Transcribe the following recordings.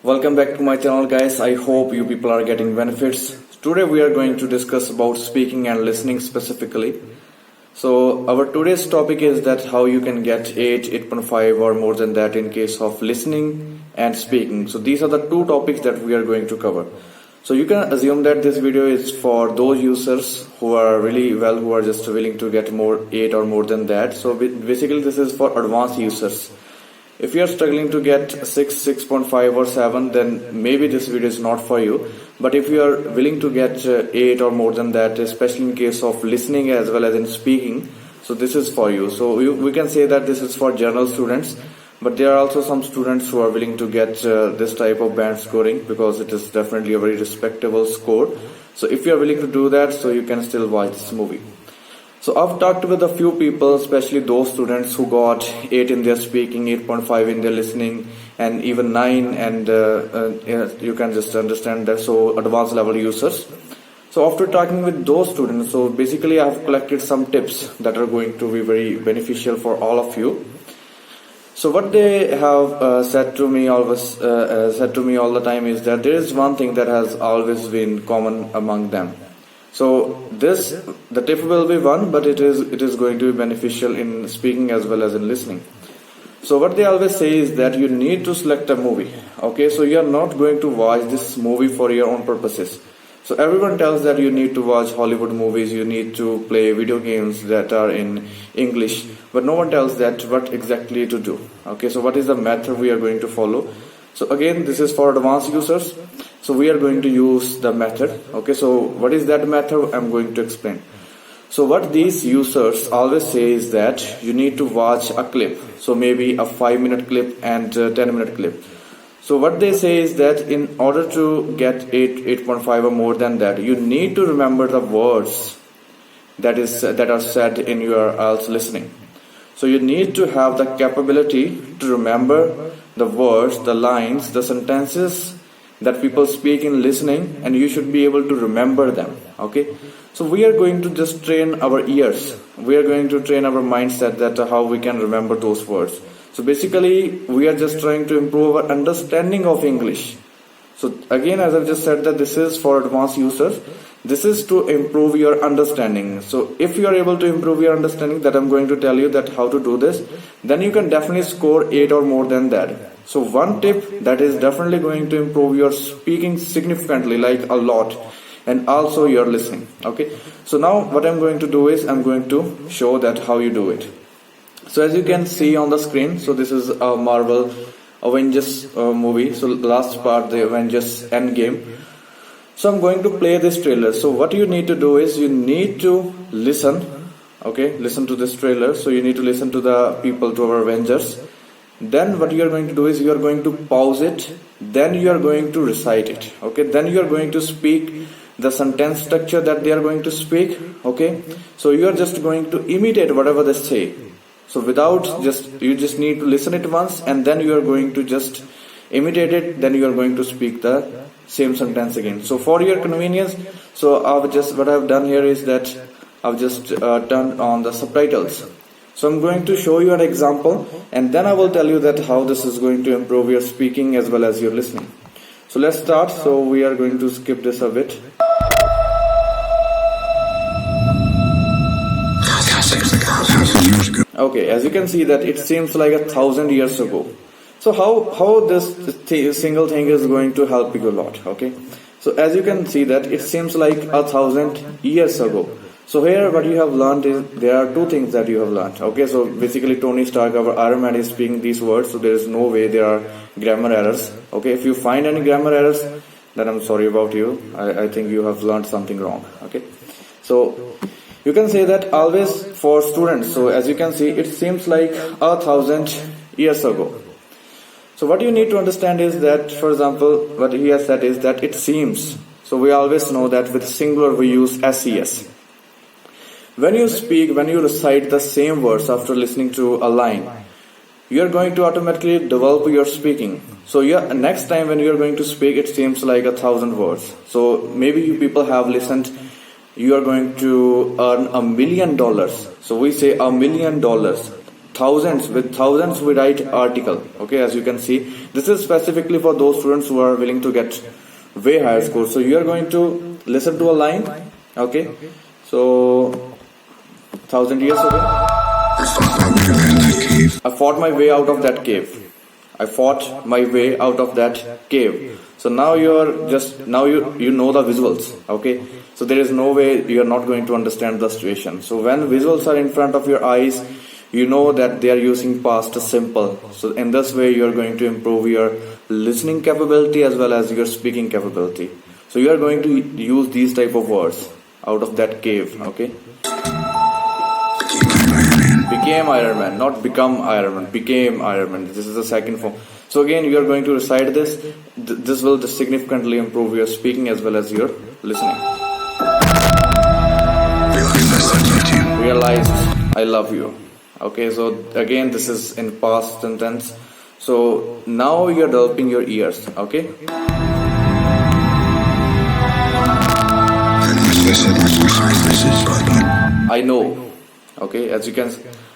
Welcome back to my channel, guys. I hope you people are getting benefits. Today we are going to discuss about speaking and listening specifically. So our today's topic is that how you can get 8, 8.5 or more than that in case of listening and speaking. So these are the two topics that we are going to cover. So you can assume that this video is for those users who are really well, who are just willing to get more 8 or more than that. So basically this is for advanced users. If you are struggling to get 6, 6.5 or 7, then maybe this video is not for you. But if you are willing to get 8 or more than that, especially in case of listening as well as in speaking, so this is for you. So we can say that this is for general students, but there are also some students who are willing to get this type of band scoring, because it is definitely a very respectable score. So if you are willing to do that, so you can still watch this movie. So I've talked with a few people, especially those students who got 8 in their speaking, 8.5 in their listening, and even 9, and you can just understand that, so advanced level users. So after talking with those students, so basically I have collected some tips that are going to be very beneficial for all of you. So what they have said to me all the time is that there is one thing that has always been common among them. So the tip will be one, but it is going to be beneficial in speaking as well as in listening. So what they always say is that you need to select a movie. Okay, so you are not going to watch this movie for your own purposes. So everyone tells that you need to watch Hollywood movies, you need to play video games that are in English, but no one tells that what exactly to do. Okay, so what is the method we are going to follow? So again, this is for advanced users. So we are going to use the method. Okay, so what is that method? I'm going to explain. So what these users always say is that you need to watch a clip. So maybe a 5-minute clip and a 10-minute clip. So what they say is that in order to get 8, 8.5 or more than that, you need to remember the words that are said in your Ielts listening. So you need to have the capability to remember the words, the lines, the sentences that people speak in listening, and you should be able to remember them. Okay, so we are going to just train our ears. We are going to train our mindset that how we can remember those words. So basically we are just trying to improve our understanding of English. So again, as I just said, that this is for advanced users. This is to improve your understanding. So if you are able to improve your understanding, that I'm going to tell you that how to do this, then you can definitely score 8 or more than that. So one tip that is definitely going to improve your speaking significantly, like a lot, and also your listening. Okay, so now what I'm going to do is I'm going to show that how you do it. So as you can see on the screen, so this is a Marvel Avengers movie. So last part, the Avengers Endgame. So I'm going to play this trailer. So what you need to do is you need to listen. Okay, listen to this trailer. So you need to listen to the people, to our Avengers. Then what you are going to do is you are going to pause it. Then you are going to recite it. Okay, then you are going to speak the sentence structure that they are going to speak. Okay, so you are just going to imitate whatever they say. So you just need to listen it once, and then you are going to just imitate it. Then you are going to speak the same sentence again. So for your convenience, so what I've done here is that I've just turned on the subtitles. So I'm going to show you an example, and then I will tell you that how this is going to improve your speaking as well as your listening. So let's start. So we are going to skip this a bit. Okay, as you can see that it seems like 1,000 years ago. So how this single thing is going to help you a lot. Okay, so as you can see that it seems like 1,000 years ago. So here what you have learned is there are two things that you have learned. Okay, so basically Tony Stark, our Iron Man, is speaking these words, so there is no way there are grammar errors. Okay, if you find any grammar errors, then I'm sorry about you. I think you have learned something wrong. Okay, so you can say that always for students. So as you can see, it seems like 1,000 years ago. So what you need to understand is that, for example, what he has said is that it seems. So we always know that with singular we use SES. When you speak, when you recite the same words after listening to a line, you are going to automatically develop your speaking. So next time when you are going to speak, it seems like 1,000 words. So maybe you people have listened, you are going to earn $1 million. So we say $1 million. thousands we write article. Okay, as you can see, this is specifically for those students who are willing to get way higher scores. So you are going to listen to a line. Okay, so 1,000 years ago, I fought my way out of that cave. I fought my way out of that cave. So now you know the visuals. Okay, so there is no way you are not going to understand the situation. So when visuals are in front of your eyes, you know that they are using past simple. So in this way you are going to improve your listening capability as well as your speaking capability. So you are going to use these type of words out of that cave. Okay, became Iron Man, not become Iron Man, became Iron Man. This is the second form. So again you are going to recite this. This will significantly improve your speaking as well as your listening. Realized I love you. Okay, so again this is in past tense. So now you are developing your ears. Okay, I know. Okay, as you can,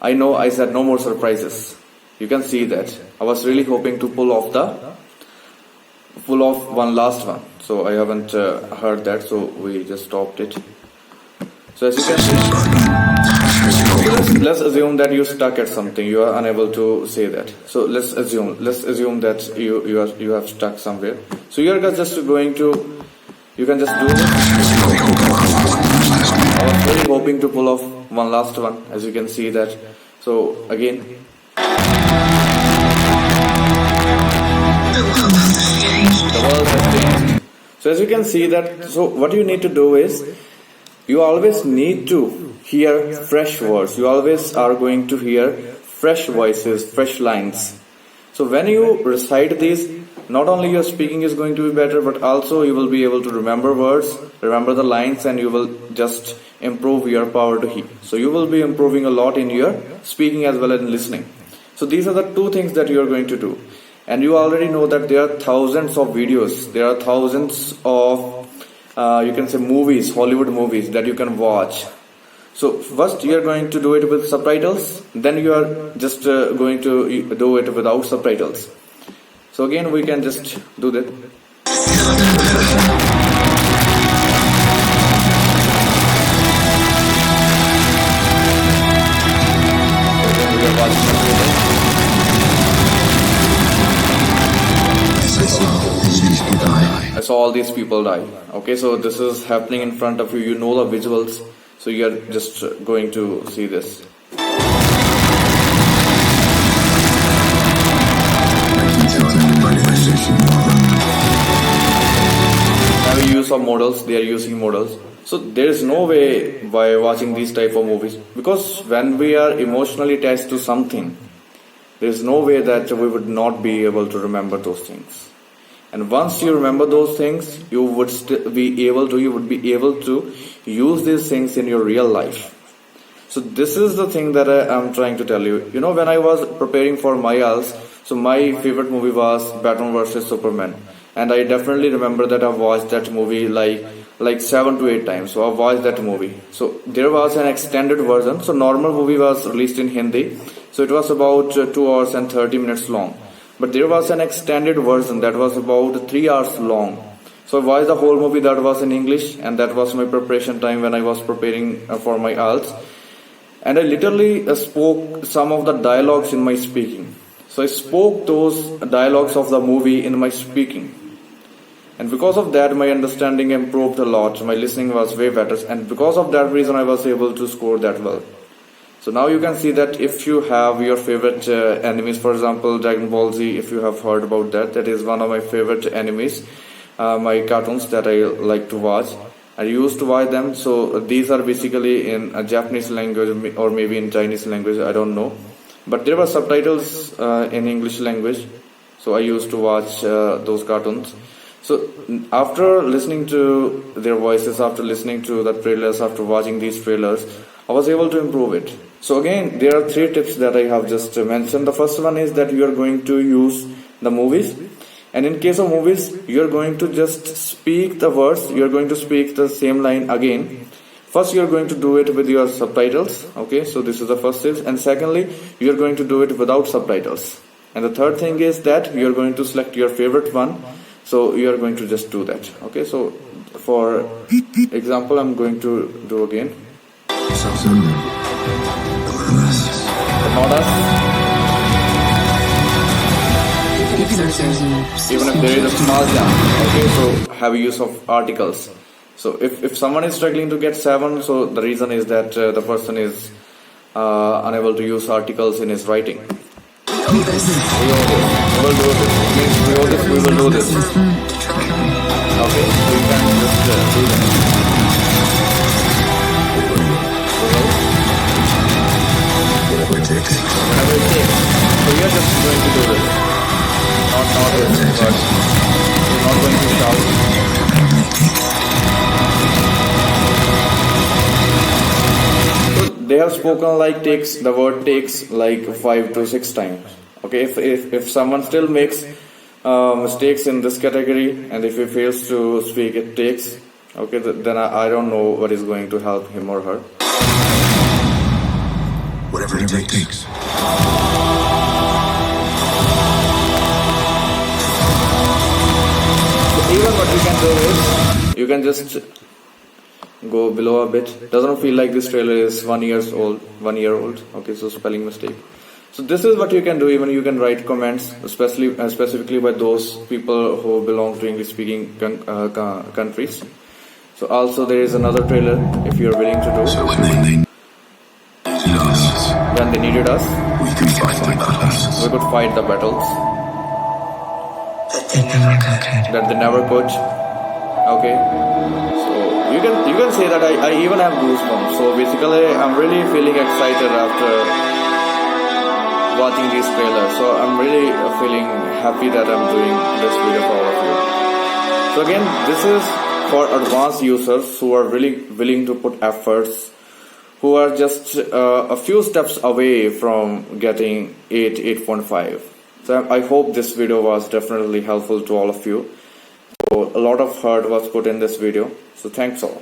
I know I said no more surprises. You can see that I was really hoping to pull off one last one. So I haven't heard that, so we just stopped it. So as you can see, let's assume that you stuck at something. You are unable to say that. So let's assume that you have stuck somewhere. So you are just going to, you can just do this. I was really hoping to pull off one last one, as you can see that. So again, the world has changed. So as you can see that, so what you need to do is, you always need to hear fresh words. You always are going to hear fresh voices, fresh lines. So when you recite these, not only your speaking is going to be better, but also you will be able to remember words, remember the lines, and you will just improve your power to hear. So you will be improving a lot in your speaking as well as in listening. So these are the two things that you are going to do. And you already know that there are thousands of videos, there are thousands of you can say movies, Hollywood movies that you can watch. So first you are going to do it with subtitles, then you are just going to do it without subtitles. So again we can just do that. I saw all these people die. Okay, so this is happening in front of you. You know the visuals, so you are just going to see this. Have use of models, they are using models. So there is no way by watching these type of movies, because when we are emotionally attached to something, there is no way that we would not be able to remember those things. And once you remember those things, you would be able to use these things in your real life. So this is the thing that I am trying to tell you. You know, when I was preparing for my Ielts, so my favorite movie was Batman vs Superman, and I definitely remember that I watched that movie like 7 to 8 times. So I watched that movie. So there was an extended version. So normal movie was released in Hindi, so it was about 2 hours and 30 minutes long. But there was an extended version that was about 3 hours long. So I watched the whole movie that was in English, and that was my preparation time when I was preparing for my Ielts. And I literally spoke some of the dialogues in my speaking. So I spoke those dialogues of the movie in my speaking. And because of that, my understanding improved a lot. My listening was way better. And because of that reason, I was able to score that well. So now you can see that if you have your favorite enemies, for example, Dragon Ball Z, if you have heard about that, that is one of my favorite enemies, my cartoons that I like to watch. I used to watch them. So these are basically in a Japanese language or maybe in Chinese language, I don't know. But there were subtitles in English language. So I used to watch those cartoons. So after listening to their voices, after listening to the trailers, after watching these trailers, I was able to improve it. So again, there are 3 tips that I have just mentioned. The first one is that you are going to use the movies. And in case of movies, you are going to just speak the words. You are going to speak the same line again First, you're going to do it with your subtitles. Okay, so this is the first step. And secondly, you're going to do it without subtitles. And the third thing is that you're going to select your favorite one. So you're going to just do that. Okay, so for example, I'm going to do again. But not us. Even if there is a small jump. Okay, so have use of articles. So if someone is struggling to get 7, so the reason is that the person is unable to use articles in his writing. We will do this. We will do this. Okay, so you can just do that. Whatever it takes. So we are just going to do this. Not this, but we're not going to shout. They have spoken like the word takes like 5 to 6 times. Okay, if someone still makes mistakes in this category, and if he fails to speak it takes, okay, then I don't know what is going to help him or her. Whatever it takes. So even what you can do is, you can just go below a bit. Doesn't feel like this trailer is 1 year old. Okay, so spelling mistake. So this is what you can do. Even you can write comments, especially specifically by those people who belong to English speaking countries. So also there is another trailer if you're willing to do. So when they needed us, when they needed us, we could fight the battles. We could fight the battles that they never could. Okay. You can say that I even have goosebumps. So basically, I'm really feeling excited after watching these trailers. So I'm really feeling happy that I'm doing this video for all of you. So again, this is for advanced users who are really willing to put efforts, who are just a few steps away from getting 8.5. So I hope this video was definitely helpful to all of you. So a lot of heart was put in this video. So thanks all.